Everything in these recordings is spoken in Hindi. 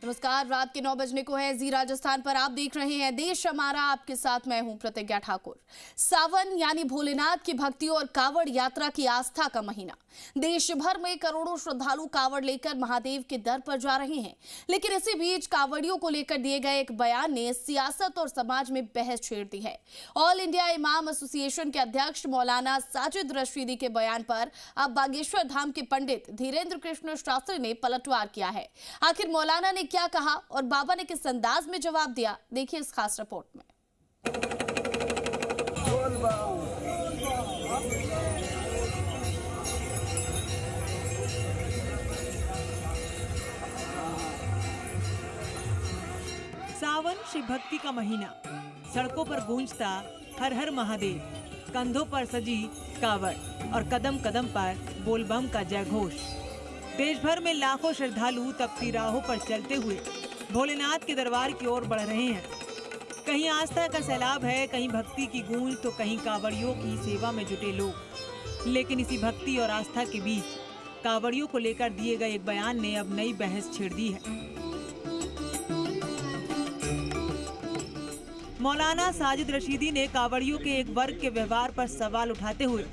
नमस्कार, रात के 9 बजने को है। जी राजस्थान पर आप देख रहे हैं देश हमारा, आपके साथ मैं हूं प्रतिज्ञा ठाकुर। सावन यानी भोलेनाथ की भक्ति और कावड़ यात्रा की आस्था का महीना। देश भर में करोड़ों श्रद्धालु कावड़ लेकर महादेव के दर पर जा रहे हैं, लेकिन इसी बीच कावड़ियों को लेकर दिए गए एक बयान ने सियासत और समाज में बहस छेड़ दी है। ऑल इंडिया इमाम एसोसिएशन के अध्यक्ष मौलाना साजिद रशीदी के बयान पर अब बागेश्वर धाम के पंडित धीरेन्द्र कृष्ण शास्त्री ने पलटवार किया है। आखिर मौलाना ने क्या कहा और बाबा ने किस अंदाज में जवाब दिया, देखिए इस खास रिपोर्ट में। सावन शिव भक्ति का महीना, सड़कों पर गूंजता हर हर महादेव, कंधों पर सजी कावड़ और कदम कदम पर बोलबम का जय घोष। देश भर में लाखों श्रद्धालु तपती राहों पर चलते हुए भोलेनाथ के दरबार की ओर बढ़ रहे हैं। कहीं आस्था का सैलाब है, कहीं भक्ति की गूंज, तो कहीं कावड़ियों की सेवा में जुटे लोग। लेकिन इसी भक्ति और आस्था के बीच कावड़ियों को लेकर दिए गए एक बयान ने अब नई बहस छेड़ दी है। मौलाना साजिद रशीदी ने कावड़ियों के एक वर्ग के व्यवहार पर सवाल उठाते हुए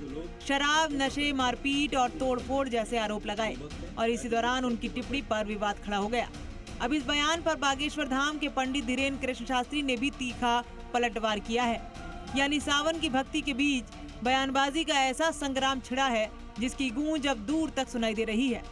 शराब, नशे, मारपीट और तोड़फोड़ जैसे आरोप लगाए और इसी दौरान उनकी टिप्पणी पर विवाद खड़ा हो गया। अब इस बयान पर बागेश्वर धाम के पंडित धीरेन्द्र कृष्ण शास्त्री ने भी तीखा पलटवार किया है। यानी सावन की भक्ति के बीच बयानबाजी का ऐसा संग्राम छिड़ा है जिसकी गूंज अब दूर तक सुनाई दे रही है।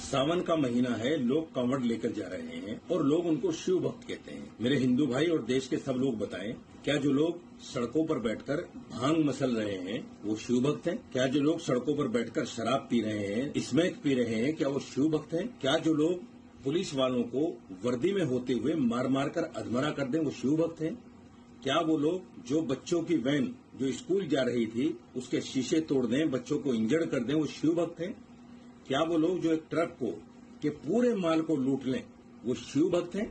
सावन का महीना है, लोग कांवड़ लेकर जा रहे हैं और लोग उनको शिव भक्त कहते हैं। मेरे हिंदू भाई और देश के सब लोग बताएं, क्या जो लोग सड़कों पर बैठकर भांग मसल रहे हैं वो शिव भक्त हैं? क्या जो लोग सड़कों पर बैठकर शराब पी रहे हैं, स्मैक पी रहे हैं, क्या वो शिव भक्त हैं? क्या जो लोग पुलिस वालों को वर्दी में होते हुए मार मार कर अधमरा कर दें वो शिव भक्त हैं? क्या वो लोग जो बच्चों की वैन जो स्कूल जा रही थी उसके शीशे तोड़ दें, बच्चों को इंजर्ड कर दें, वो शिव भक्त हैं? क्या वो लोग जो एक ट्रक को के पूरे माल को लूट लें वो शिव भक्त हैं?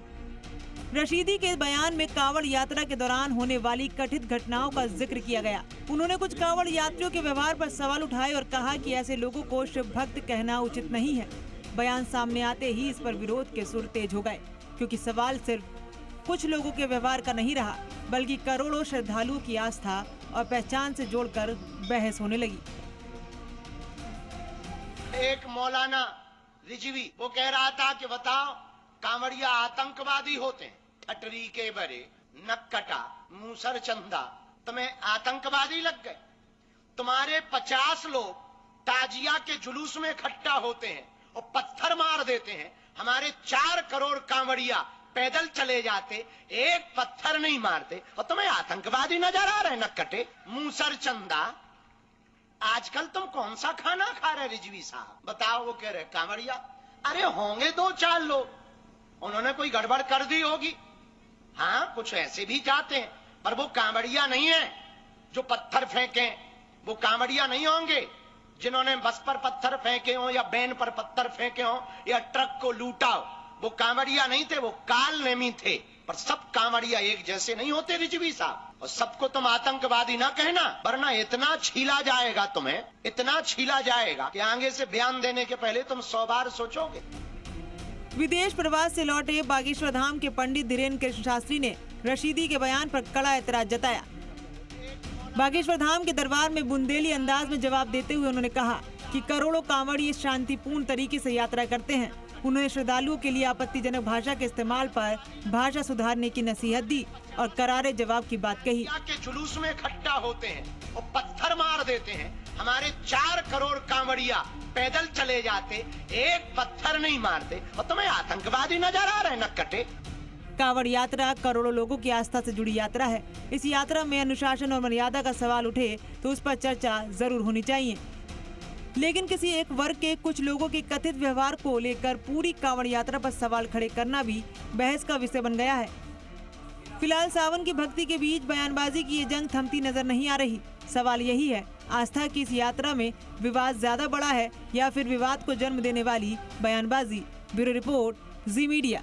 रशीदी के बयान में कावड़ यात्रा के दौरान होने वाली कथित घटनाओं का जिक्र किया गया। उन्होंने कुछ कावड़ यात्रियों के व्यवहार पर सवाल उठाए और कहा कि ऐसे लोगों को शिव भक्त कहना उचित नहीं है। बयान सामने आते ही इस पर विरोध के सुर तेज हो गए, क्योंकि सवाल सिर्फ कुछ लोगों के व्यवहार का नहीं रहा, बल्कि करोड़ों श्रद्धालुओं की आस्था और पहचान से जोड़कर बहस होने लगी। एक मौलाना रिजवी वो कह रहा था कि बताओ कांवड़िया आतंकवादी होते हैं, ठटरी के बरे, नक्कटा, मूसर चंदा, तुम्हें आतंकवादी लग गए। तुम्हारे 50 लोग ताजिया के जुलूस में इकट्ठा होते हैं और पत्थर मार देते हैं। हमारे 4 करोड़ कांवड़िया पैदल चले जाते, एक पत्थर नहीं मारते और तुम्हें आतंकवादी नजर आ रहे नक्कटे, मूसर चंदा। आजकल तुम कौन सा खाना खा रहे रिजवी साहब? बताओ। वो कह रहे कांवड़िया, अरे होंगे 2-4 लोग, उन्होंने कोई गड़बड़ कर दी होगी। हाँ, कुछ ऐसे भी जाते हैं, पर वो कांवड़िया नहीं है जो पत्थर फेंके। वो कांवड़िया नहीं होंगे जिन्होंने बस पर पत्थर फेंके हो या बैन पर पत्थर फेंके हो या ट्रक को लूटा हो। वो कांवड़िया नहीं थे, वो काल नेमी थे। पर सब कांवड़िया एक जैसे नहीं होते रिजवी साहब। और सबको तुम आतंकवादी ना कहना, वरना इतना छीला जाएगा, तुम्हें इतना छीला जाएगा कि आगे से बयान देने के पहले तुम 100 बार सोचोगे। विदेश प्रवास से लौटे बागेश्वर धाम के पंडित धीरेन्द्र कृष्ण शास्त्री ने रशीदी के बयान पर कड़ा एतराज जताया। बागेश्वर धाम के दरबार में बुंदेली अंदाज में जवाब देते हुए उन्होंने कहा कि करोड़ों कांवड़ी शांतिपूर्ण तरीके से यात्रा करते हैं। उन्होंने श्रद्धालुओं के लिए आपत्तिजनक भाषा के इस्तेमाल पर भाषा सुधारने की नसीहत दी और करारे जवाब की बात कही। के जुलूस में इकट्ठा होते हैं और पत्थर मार देते हैं। हमारे 4 करोड़ कांवड़िया पैदल चले जाते, एक पत्थर नहीं मारते और तुम्हें आतंकवादी नजर आ रहे नक्कटे। कावड़ यात्रा करोड़ों लोगों की आस्था से जुड़ी यात्रा है। इस यात्रा में अनुशासन और मर्यादा का सवाल उठे तो उस पर चर्चा जरूर होनी चाहिए, लेकिन किसी एक वर्ग के कुछ लोगों के कथित व्यवहार को लेकर पूरी कांवड़ यात्रा पर सवाल खड़े करना भी बहस का विषय बन गया है। फिलहाल सावन की भक्ति के बीच बयानबाजी की ये जंग थमती नजर नहीं आ रही। सवाल यही है, आस्था की इस यात्रा में विवाद ज्यादा बड़ा है या फिर विवाद को जन्म देने वाली बयानबाजी। ब्यूरो रिपोर्ट, जी मीडिया।